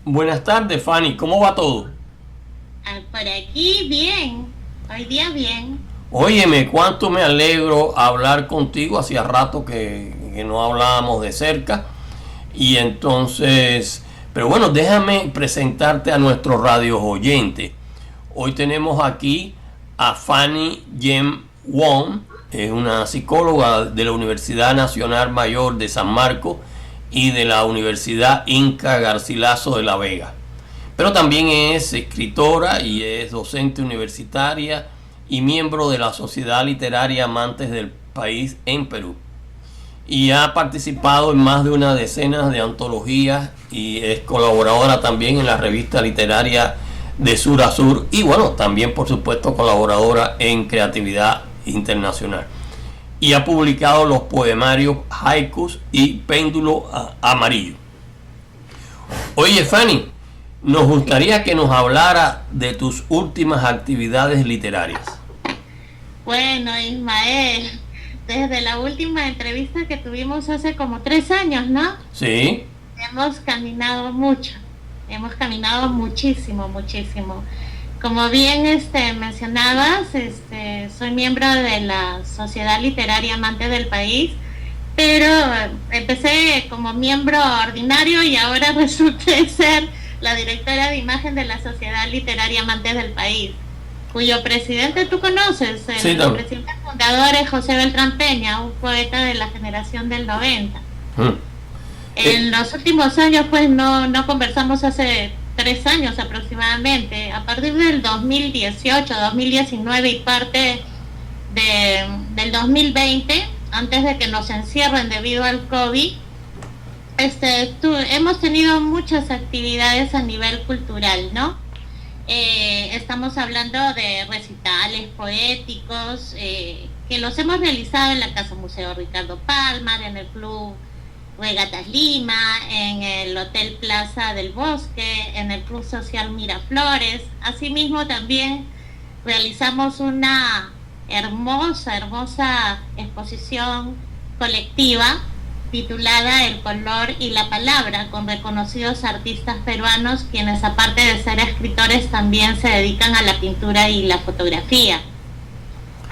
Buenas tardes, Fanny. ¿Cómo va todo? Por aquí bien, hoy día bien. Óyeme, cuánto me alegro hablar contigo. Hacía rato que no hablábamos de cerca. Y entonces, pero bueno, déjame presentarte a nuestros radios oyentes. Hoy tenemos aquí a Fanny Yen Wong, es una psicóloga de la Universidad Nacional Mayor de San Marcos y de la Universidad Inca Garcilaso de la Vega. Pero también es escritora y es docente universitaria y miembro de la Sociedad Literaria Amantes del País en Perú. Y ha participado en más de una decena de antologías y es colaboradora también en la revista literaria de Sur a Sur y bueno, también por supuesto colaboradora en Creatividad Internacional. Y ha publicado los poemarios Haikus y Péndulo Amarillo. Oye, Fanny, nos gustaría que nos hablara de tus últimas actividades literarias. Bueno, Ismael, desde la última entrevista que tuvimos hace como 3 años, ¿no? Sí, Hemos caminado mucho, hemos caminado muchísimo, muchísimo. Como bien mencionabas, soy miembro de la Sociedad Literaria Amante del País, pero empecé como miembro ordinario y ahora resulté ser la directora de imagen de la Sociedad Literaria Amantes del País, cuyo presidente tú conoces, sí, el también. presidente fundador es José Beltrán Peña, un poeta de la generación del 90. Mm. Eh, En los últimos años, pues no conversamos hace 3 años aproximadamente. A partir del 2018, 2019 y parte del 2020, antes de que nos encierren debido al COVID, hemos tenido muchas actividades a nivel cultural, ¿no? Estamos hablando de recitales poéticos que los hemos realizado en la Casa Museo Ricardo Palmar, en el Club Regatas Lima, en el Hotel Plaza del Bosque, en el Club Social Miraflores. Asimismo también realizamos una hermosa exposición colectiva titulada El color y la palabra, con reconocidos artistas peruanos quienes aparte de ser escritores también se dedican a la pintura y la fotografía.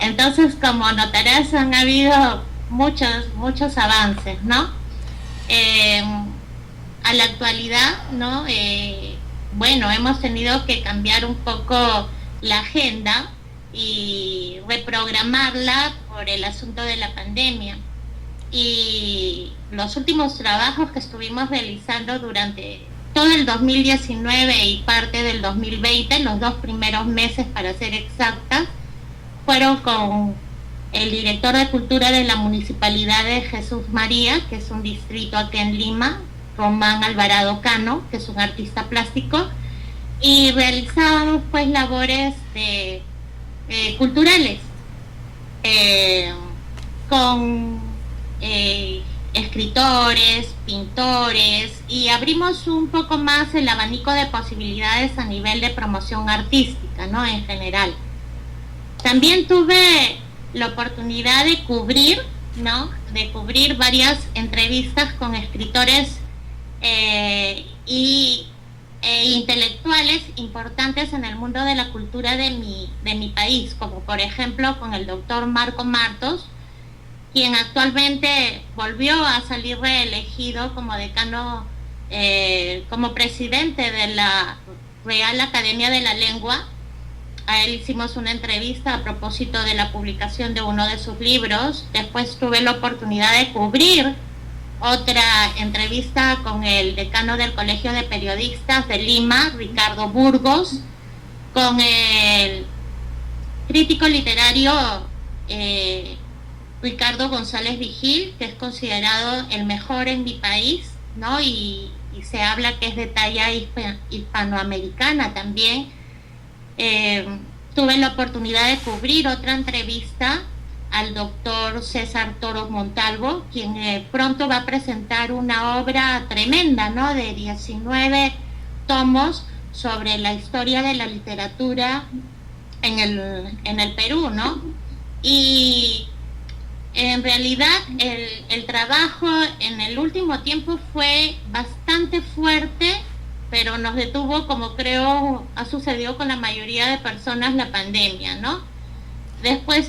Entonces, como notarás, han habido muchos avances, ¿no? Eh, a la actualidad, ¿no? Bueno, hemos tenido que cambiar un poco la agenda y reprogramarla por el asunto de la pandemia. Y los últimos trabajos que estuvimos realizando durante todo el 2019 y parte del 2020, los 2 primeros meses para ser exactas, fueron con el director de cultura de la Municipalidad de Jesús María, que es un distrito aquí en Lima, Román Alvarado Cano, que es un artista plástico, y realizábamos pues labores culturales con escritores, pintores, y abrimos un poco más el abanico de posibilidades a nivel de promoción artística, ¿no? En general. También tuve la oportunidad de cubrir, ¿no? De cubrir varias entrevistas con escritores y intelectuales importantes en el mundo de la cultura de mi país, como por ejemplo con el doctor Marco Martos, quien actualmente volvió a salir reelegido como decano, como presidente de la Real Academia de la Lengua. A él hicimos una entrevista a propósito de la publicación de uno de sus libros. Después tuve la oportunidad de cubrir otra entrevista con el decano del Colegio de Periodistas de Lima, Ricardo Burgos, con el crítico literario Ricardo González Vigil, que es considerado el mejor en mi país, ¿no? Y se habla que es de talla hispanoamericana también. Tuve la oportunidad de cubrir otra entrevista al doctor César Toro Montalvo, quien pronto va a presentar una obra tremenda, ¿no? De 19 tomos sobre la historia de la literatura en el Perú, ¿no? Y en realidad el trabajo en el último tiempo fue bastante fuerte pero nos detuvo, como creo ha sucedido con la mayoría de personas, la pandemia, ¿no? Después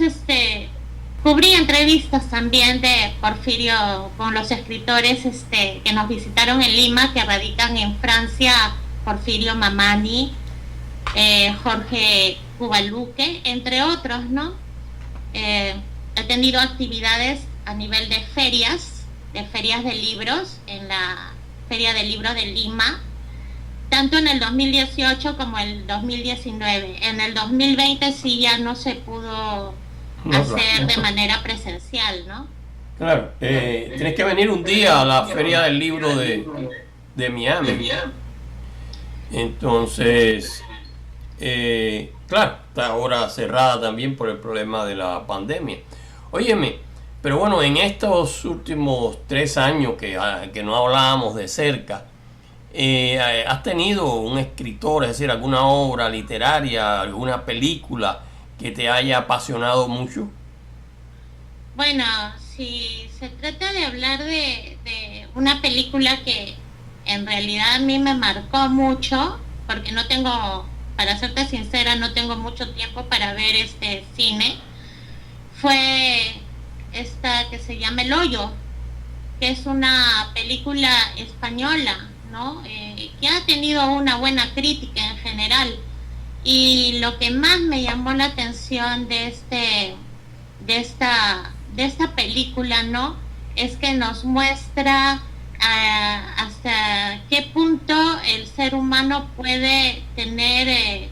cubrí entrevistas también de Porfirio con los escritores que nos visitaron en Lima, que radican en Francia, Porfirio Mamani, Jorge Cubaluque, entre otros, ¿no? He tenido actividades a nivel de ferias de libros, en la Feria del Libro de Lima, tanto en el 2018 como el 2019. En el 2020 sí ya no se pudo hacer de manera presencial, ¿no? Claro, tienes que venir un día a la Feria del Libro de Miami. Entonces, claro, está ahora cerrada también por el problema de la pandemia. Óyeme, pero bueno, en estos últimos 3 años que no hablábamos de cerca, ¿has tenido un escritor, es decir, alguna obra literaria, alguna película que te haya apasionado mucho? Bueno, si se trata de hablar de una película que en realidad a mí me marcó mucho, porque no tengo, para serte sincera, no tengo mucho tiempo para ver este cine, fue esta que se llama El Hoyo, que es una película española, ¿no? Que ha tenido una buena crítica en general. Y lo que más me llamó la atención de esta película, ¿no? Es que nos muestra hasta qué punto el ser humano puede tener,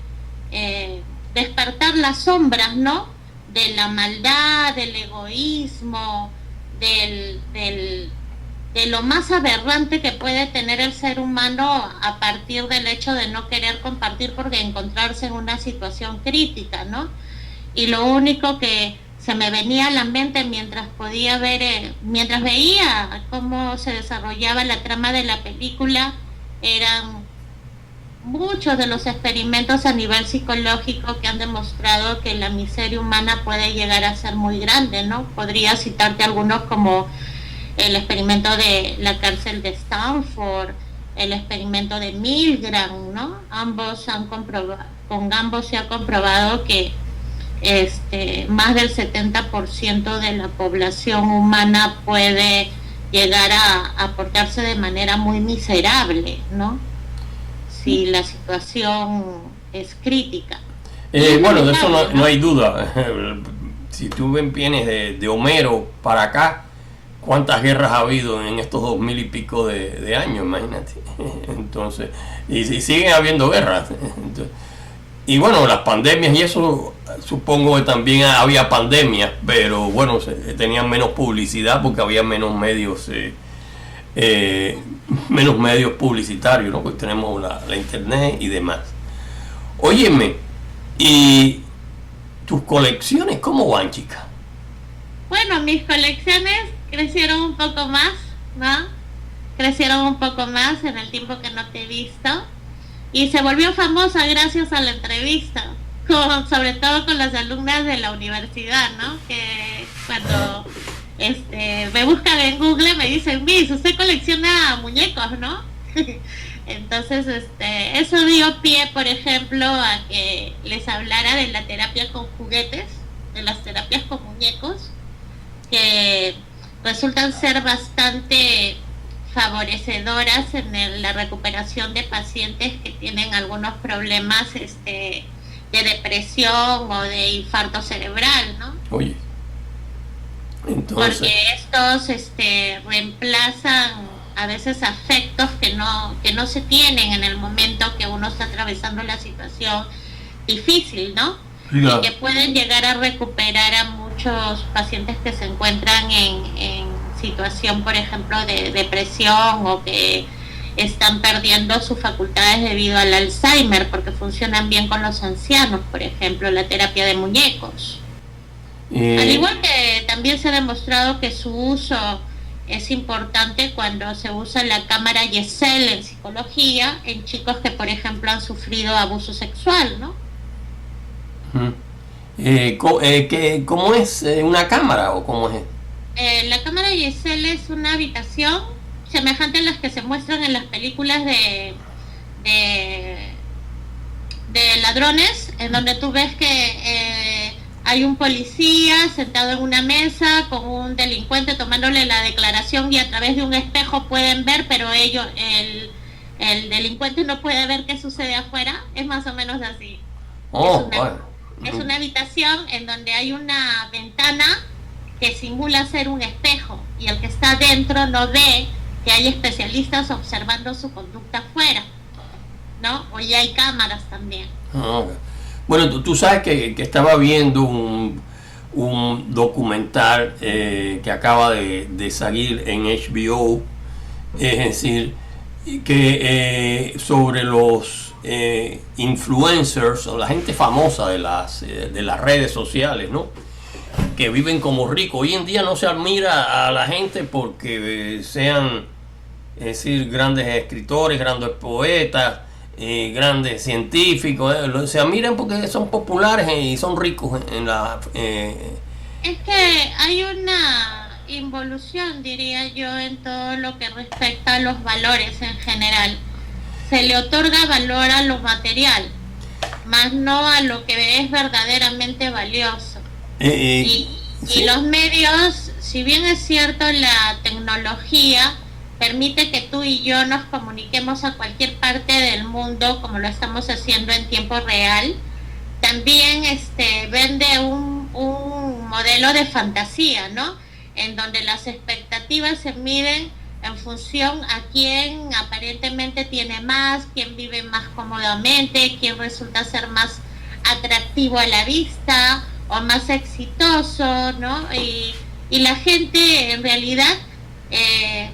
despertar las sombras, ¿no? De la maldad, del egoísmo, de lo más aberrante que puede tener el ser humano a partir del hecho de no querer compartir porque encontrarse en una situación crítica, ¿no? Y lo único que se me venía a la mente mientras podía ver, mientras veía cómo se desarrollaba la trama de la película, eran muchos de los experimentos a nivel psicológico que han demostrado que la miseria humana puede llegar a ser muy grande, ¿no? Podría citarte algunos como el experimento de la cárcel de Stanford, el experimento de Milgram, ¿no? Con ambos se ha comprobado que más del 70% de la población humana puede llegar a portarse de manera muy miserable, ¿no? Si la situación es crítica. Bueno, de eso no hay duda. Si tú vienes de Homero para acá, ¿cuántas guerras ha habido en estos 2000 y pico de años? Imagínate. Entonces, y siguen habiendo guerras. Entonces, y bueno, las pandemias y eso, supongo que también había pandemias, pero bueno, tenían menos publicidad porque había menos medios publicitarios, ¿no? Pues tenemos la internet y demás. Óyeme, ¿y tus colecciones cómo van, chica? Bueno, mis colecciones crecieron un poco más, ¿no? Crecieron un poco más en el tiempo que no te he visto. Y se volvió famosa gracias a la entrevista, sobre todo con las alumnas de la universidad, ¿no? Que cuando me buscan en Google me dicen, Miss, usted colecciona muñecos, ¿no? Entonces, eso dio pie, por ejemplo, a que les hablara de la terapia con juguetes, de las terapias con muñecos, que resultan ser bastante favorecedoras en la recuperación de pacientes que tienen algunos problemas de depresión o de infarto cerebral, ¿no? Oye, entonces, porque estos reemplazan a veces afectos que no se tienen en el momento que uno está atravesando la situación difícil, ¿no? claro. Y que pueden llegar a recuperar a muchos pacientes que se encuentran en situación, por ejemplo, de depresión o que están perdiendo sus facultades debido al Alzheimer, porque funcionan bien con los ancianos, por ejemplo, la terapia de muñecos. Al igual que también se ha demostrado que su uso es importante cuando se usa la cámara Gesell en psicología en chicos que, por ejemplo, han sufrido abuso sexual, ¿no? ¿Cómo es una cámara o cómo es? La cámara Gesell es una habitación semejante a las que se muestran en las películas de de, de ladrones, en donde tú ves que hay un policía sentado en una mesa con un delincuente tomándole la declaración y a través de un espejo pueden ver, pero el delincuente no puede ver qué sucede afuera. Es más o menos así. Es una habitación en donde hay una ventana que simula ser un espejo y el que está dentro no ve que hay especialistas observando su conducta afuera, ¿no? O ya hay cámaras también. Bueno, tú sabes que estaba viendo un documental que acaba de salir en HBO, es decir, que sobre los influencers o la gente famosa de las redes sociales, ¿no? Que viven como ricos. Hoy en día no se admira a la gente porque sean, es decir, grandes escritores, grandes poetas, grandes científicos, se admiran porque son populares y son ricos Es que hay una involución, diría yo, en todo lo que respecta a los valores en general. Se le otorga valor a lo material, más no a lo que es verdaderamente valioso. Y los medios, si bien es cierto, la tecnología permite que tú y yo nos comuniquemos a cualquier parte del mundo como lo estamos haciendo en tiempo real, también vende un modelo de fantasía, ¿no? En donde las expectativas se miden en función a quién aparentemente tiene más, quién vive más cómodamente, quién resulta ser más atractivo a la vista o más exitoso, ¿no? Y la gente en realidad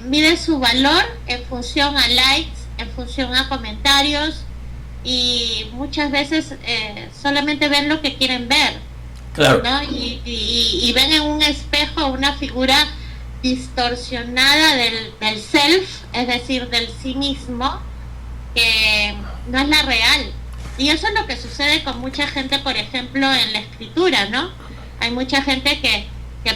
mide su valor en función a likes, en función a comentarios y muchas veces solamente ven lo que quieren ver, claro, ¿no? Y ven en un espejo una figura distorsionada del self, es decir, del sí mismo, que no es la real. Y eso es lo que sucede con mucha gente, por ejemplo, en la escritura, ¿no? Hay mucha gente que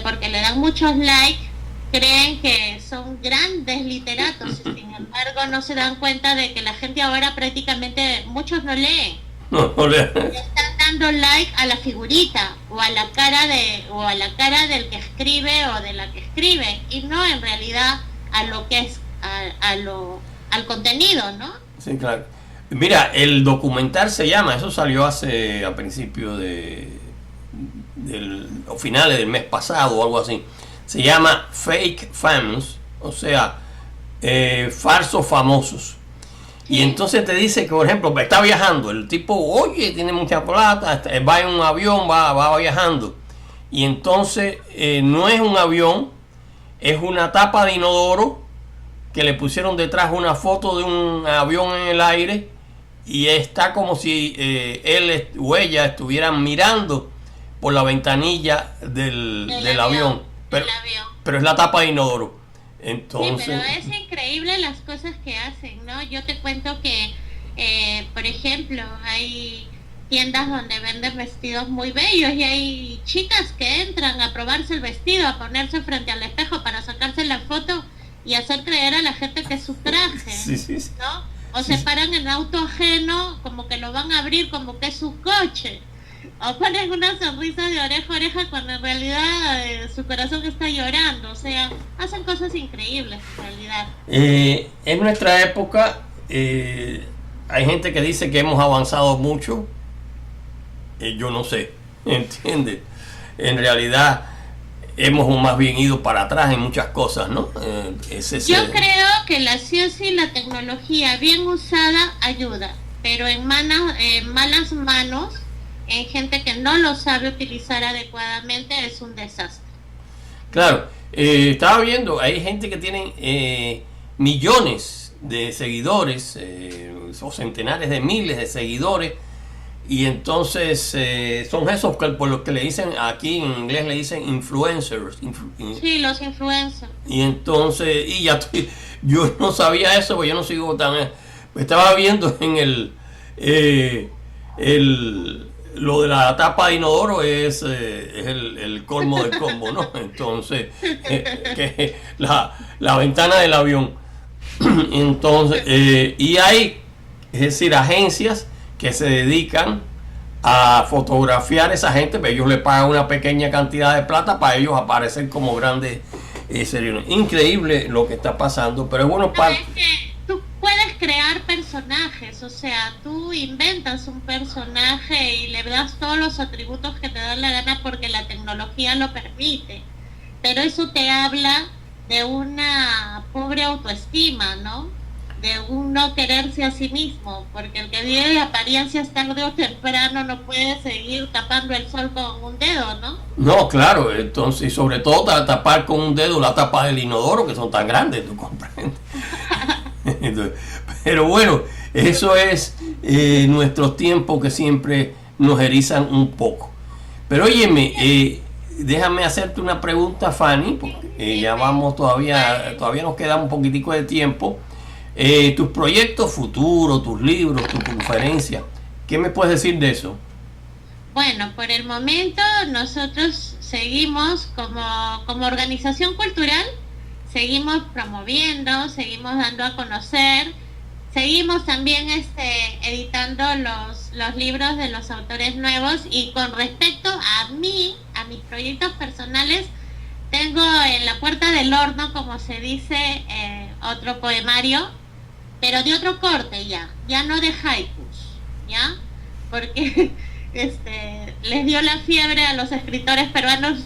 porque le dan muchos likes creen que son grandes literatos y sin embargo no se dan cuenta de que la gente ahora prácticamente, muchos no leen. No leen. Le están dando like a la figurita o a la cara del que escribe o de la que escribe y no en realidad a lo que es al contenido, ¿no? Sí, claro. Mira, el documental se llama, eso salió a principios o finales del mes pasado o algo así. Se llama Fake Famous, o sea, falsos famosos. Y entonces te dice que, por ejemplo, está viajando, el tipo, oye, tiene mucha plata, va en un avión, va viajando. Y entonces no es un avión, es una tapa de inodoro que le pusieron detrás una foto de un avión en el aire y está como si él o ella estuvieran mirando por la ventanilla del avión. Pero es la tapa de inodoro. Entonces, sí, pero es increíble las cosas que hacen, ¿no? Yo te cuento que, por ejemplo, hay tiendas donde venden vestidos muy bellos y hay chicas que entran a probarse el vestido, a ponerse frente al espejo para sacarse la foto y hacer creer a la gente que es su traje, sí. ¿no? O se paran en auto ajeno como que lo van a abrir como que es su coche. O ponen una sonrisa de oreja a oreja cuando en realidad su corazón está llorando. O sea, hacen cosas increíbles en realidad. En nuestra época hay gente que dice que hemos avanzado mucho. Yo no sé, ¿entiendes? En realidad hemos más bien ido para atrás en muchas cosas, ¿no? Yo creo que la ciencia y la tecnología bien usada ayuda, pero en malas manos, en gente que no lo sabe utilizar adecuadamente, es un desastre. Claro, estaba viendo, hay gente que tiene millones de seguidores o centenares de miles de seguidores y entonces son esos que por lo que le dicen, aquí en inglés le dicen influencers. Sí, los influencers. Y entonces, yo no sabía eso, porque yo no sigo tan... Estaba viendo en lo de la tapa de inodoro es el colmo del colmo, ¿no? Entonces, que la ventana del avión. Entonces, y hay es decir, agencias que se dedican a fotografiar a esa gente, pero ellos le pagan una pequeña cantidad de plata para ellos aparecer como grandes series. Increíble lo que está pasando, pero es bueno para... Es que tú puedes crear personajes, o sea, tú inventas un personaje y le das todos los atributos que te dan la gana porque la tecnología lo permite, pero eso te habla de una pobre autoestima, ¿no? De un no quererse a sí mismo, porque el que vive de apariencias tarde o temprano no puede seguir tapando el sol con un dedo, ¿no? No, claro, entonces, y sobre todo tapar con un dedo la tapa del inodoro, que son tan grandes, ¿tú comprendes? Entonces, pero bueno, eso es nuestros tiempos que siempre nos erizan un poco. Pero óyeme, déjame hacerte una pregunta, Fanny, porque ya vamos, todavía nos queda un poquitico de tiempo. Tus proyectos futuros, tus libros, tus conferencias, ¿qué me puedes decir de eso? Bueno, por el momento nosotros seguimos como organización cultural, seguimos promoviendo, seguimos dando a conocer, seguimos también editando los libros de los autores nuevos, y con respecto a mí, a mis proyectos personales, tengo en la puerta del horno, como se dice, otro poemario, pero de otro corte ya no de haikus, ¿ya? Porque les dio la fiebre a los escritores peruanos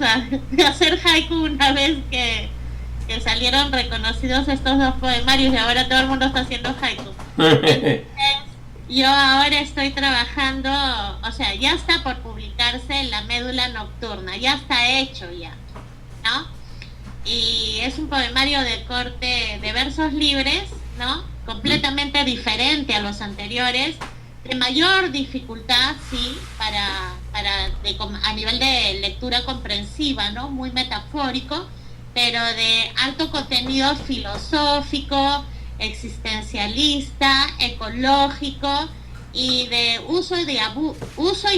de hacer haiku una vez que salieron reconocidos estos dos poemarios, y ahora todo el mundo está haciendo haiku. Entonces, yo ahora estoy trabajando, o sea, ya está por publicarse La Médula Nocturna, ya está hecho ya, ¿no? Y es un poemario de corte de versos libres, ¿no? Completamente diferente a los anteriores, de mayor dificultad, sí, a nivel de lectura comprensiva, ¿no? Muy metafórico, pero de alto contenido filosófico, existencialista, ecológico, y de uso y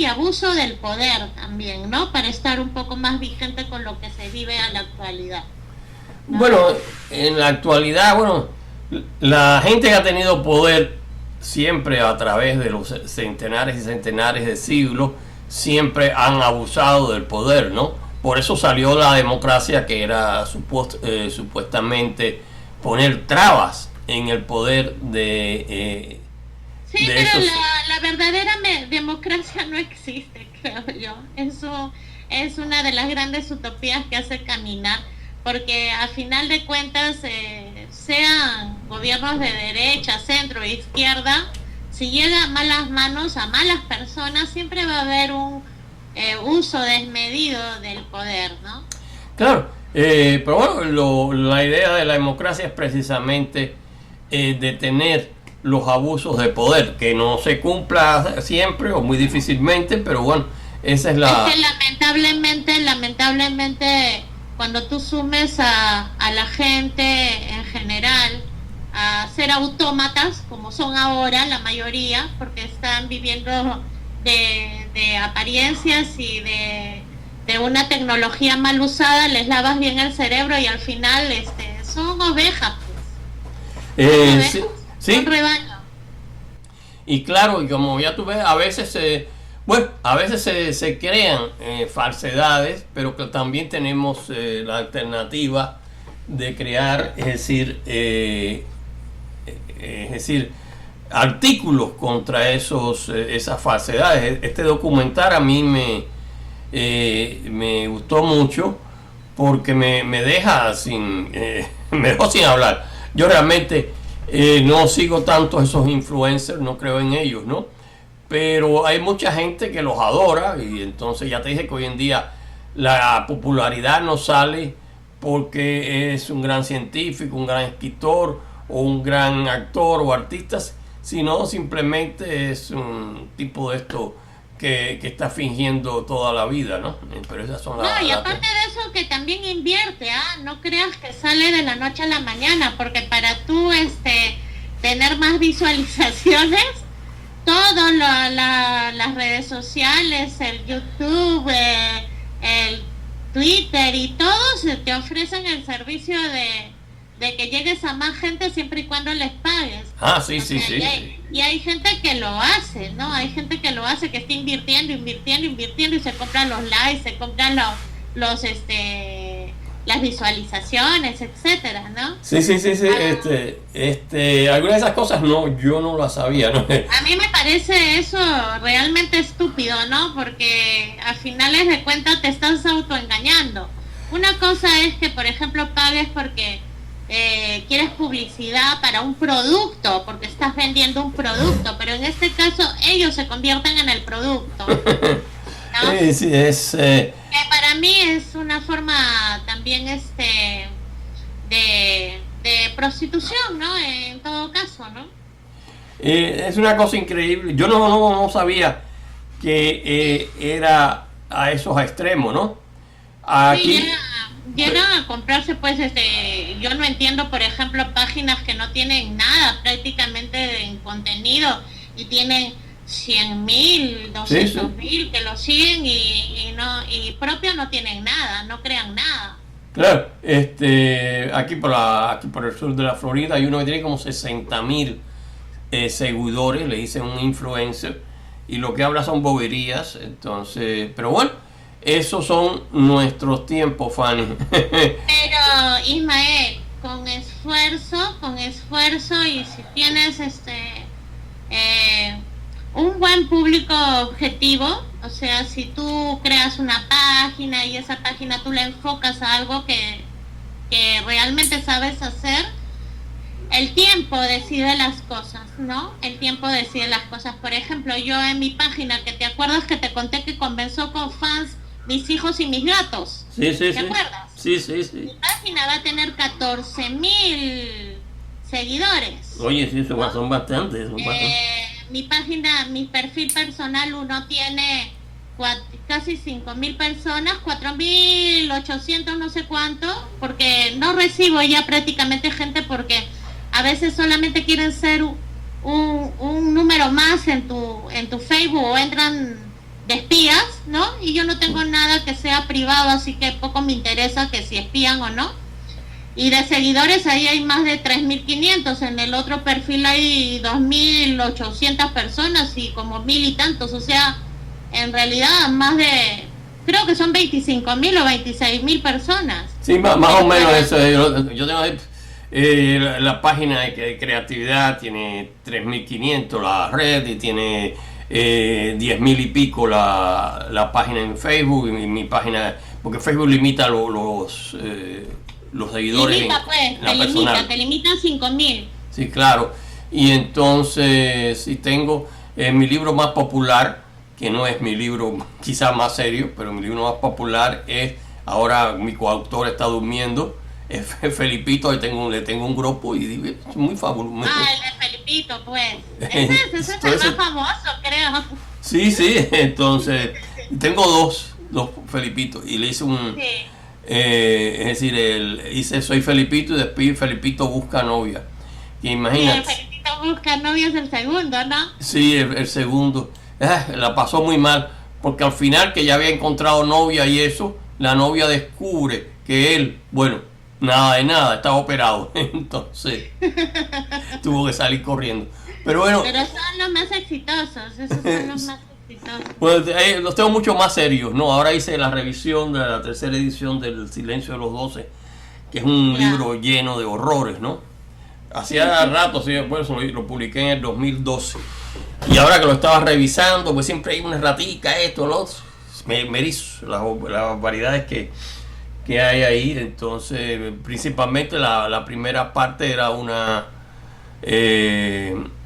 abuso del poder también, ¿no? Para estar un poco más vigente con lo que se vive en la actualidad, ¿no? Bueno, en la actualidad, la gente que ha tenido poder siempre a través de los centenares y centenares de siglos, siempre han abusado del poder, ¿no? Por eso salió la democracia, que era supuestamente poner trabas en el poder de sí, de pero esos... la verdadera democracia no existe, creo yo. Eso es una de las grandes utopías que hace caminar, porque a final de cuentas, sean gobiernos de derecha, centro e izquierda, si llega a malas manos, a malas personas, siempre va a haber un uso desmedido del poder, ¿no? Claro, pero bueno, la idea de la democracia es precisamente detener los abusos de poder, que no se cumpla siempre o muy difícilmente, pero bueno, esa es la... Es que lamentablemente, cuando tú sumes a la gente en general a ser autómatas, como son ahora la mayoría, porque están viviendo de apariencias y de una tecnología mal usada, les lavas bien el cerebro y al final son ovejas, pues. Son ovejas, sí. son rebaño. Y claro, y como ya tú ves, a veces se crean falsedades, pero que también tenemos la alternativa de crear, es decir, artículos contra esas falsedades. Este documental a mí me gustó mucho porque me deja me dejó sin hablar. Yo realmente no sigo tanto a esos influencers, no creo en ellos, ¿no? Pero hay mucha gente que los adora, y entonces ya te dije que hoy en día la popularidad no sale porque es un gran científico, un gran escritor o un gran actor o artista, sino simplemente es un tipo de esto que está fingiendo toda la vida, ¿no? Pero esas son y aparte de eso, que también invierte, no creas que sale de la noche a la mañana, porque para tú tener más visualizaciones, las redes sociales, el YouTube, el Twitter y todos te ofrecen el servicio de que llegues a más gente siempre y cuando les pagues. Ah, sí, O sí, sea, sí. y hay gente que lo hace, ¿no? Hay gente que lo hace, que está invirtiendo y se compran los likes, se compran las visualizaciones, etcétera, ¿no? Sí, sí, sí, sí. Algunas de esas cosas no, yo no las sabía, ¿no? A mí me parece eso realmente estúpido, ¿no? Porque a finales de cuentas te estás autoengañando. Una cosa es que, por ejemplo, pagues porque quieres publicidad para un producto, porque estás vendiendo un producto, pero en este caso ellos se convierten en el producto, ¿no? Sí, sí, Que para mí es una forma también de prostitución, ¿no? En todo caso, ¿no? es una cosa increíble. Yo no sabía que era a esos extremos, ¿no? Aquí, Sí, llegan a comprarse, pues, yo no entiendo, por ejemplo, páginas que no tienen nada prácticamente en contenido y tienen 100.000, 200.000 que lo siguen y propio no tienen nada, no crean nada. claro, aquí por el sur de la Florida hay uno que tiene como 60.000 seguidores, le dicen un influencer, y lo que habla son boberías, entonces, pero bueno, esos son nuestros tiempos, Fanny. Pero Ismael, con esfuerzo y si tienes un buen público objetivo, o sea, si tú creas una página y esa página tú la enfocas a algo que realmente sabes hacer, el tiempo decide las cosas, ¿no? El tiempo decide las cosas. Por ejemplo, yo en mi página, que te acuerdas que te conté que comenzó con fans mis hijos y mis gatos. Sí, sí, ¿Te sí. acuerdas? Sí, sí, sí. Mi página va a tener 14.000 seguidores. Oye, sí, son bastantes. Mi página, mi perfil personal, uno tiene casi 5.000 personas, 4.800 no sé cuánto, porque no recibo ya prácticamente gente porque a veces solamente quieren ser un número más en tu Facebook o entran de espías, ¿no? Y yo no tengo nada que sea privado, así que poco me interesa que si espían o no. Y de seguidores ahí hay más de 3.500, en el otro perfil hay 2.800 personas y como 1.000 y tantos, o sea, en realidad más de, creo que son 25.000 o 26.000 personas. Sí, más o menos eso. Yo tengo la página de creatividad, tiene 3.500 la red y tiene 10.000 y pico la página en Facebook y mi página, porque Facebook limita los seguidores te limita 5.000. Sí, claro. Y entonces, si tengo mi libro más popular, que no es mi libro quizás más serio, pero mi libro más popular es, ahora mi coautor está durmiendo, es Felipito, le tengo un grupo y es muy fabuloso. El de Felipito, pues. Ese es el más famoso, creo. Sí, sí, entonces tengo dos Felipitos y le hice un... Sí. Es decir, hice Soy Felipito y después Felipito busca novia. Y imagínate. Sí, Felipito busca novia es el segundo, ¿no? Sí, el segundo. La pasó muy mal, porque al final que ya había encontrado novia y eso, la novia descubre que él, bueno, nada de nada, estaba operado. Entonces tuvo que salir corriendo. Pero bueno. Pero son los más exitosos, esos son los más exitosos. Pues los tengo mucho más serios, ¿no? Ahora hice la revisión de la tercera edición del Silencio de los 12, que es un libro lleno de horrores, ¿no? Hacía rato, sí, después lo publiqué en el 2012. Y ahora que lo estaba revisando, pues siempre hay una ratica, esto, lo otro. Me erizo las variedades que hay ahí. Entonces, principalmente la primera parte era una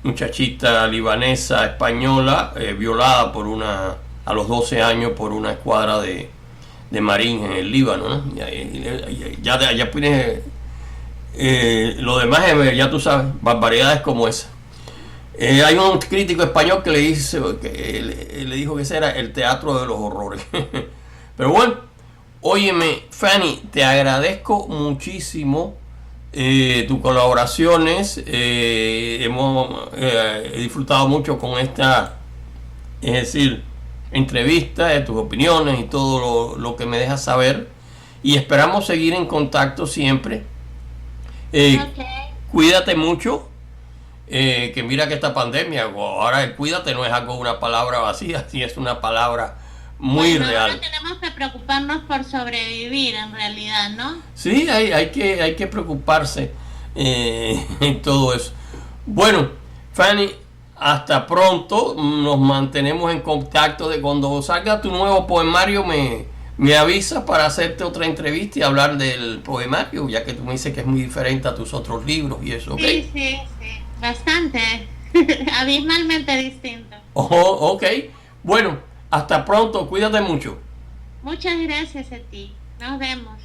muchachita libanesa española violada a los 12 años por una escuadra de marines en el Líbano, ¿no? Ya tienes lo demás, ya tú sabes, barbaridades como esa. Hay un crítico español que le dijo que ese era el teatro de los horrores. Pero bueno, óyeme, Fanny, te agradezco muchísimo tus colaboraciones. He disfrutado mucho con esta, es decir, entrevista, de tus opiniones y todo lo que me dejas saber. Y esperamos seguir en contacto siempre. Ok. Cuídate mucho, que mira que esta pandemia, ahora el cuídate no es algo, una palabra vacía, sí es una palabra muy Bueno, real. ahora tenemos que preocuparnos por sobrevivir en realidad, ¿no? Sí, hay que preocuparse en todo eso. Bueno, Fanny, hasta pronto. Nos mantenemos en contacto. De cuando salga tu nuevo poemario, me avisa para hacerte otra entrevista y hablar del poemario, ya que tú me dices que es muy diferente a tus otros libros y eso, ¿ok? Sí, sí, sí. Bastante. Abismalmente distinto. Oh, ok. Bueno, hasta pronto. Cuídate mucho. Muchas gracias a ti. Nos vemos.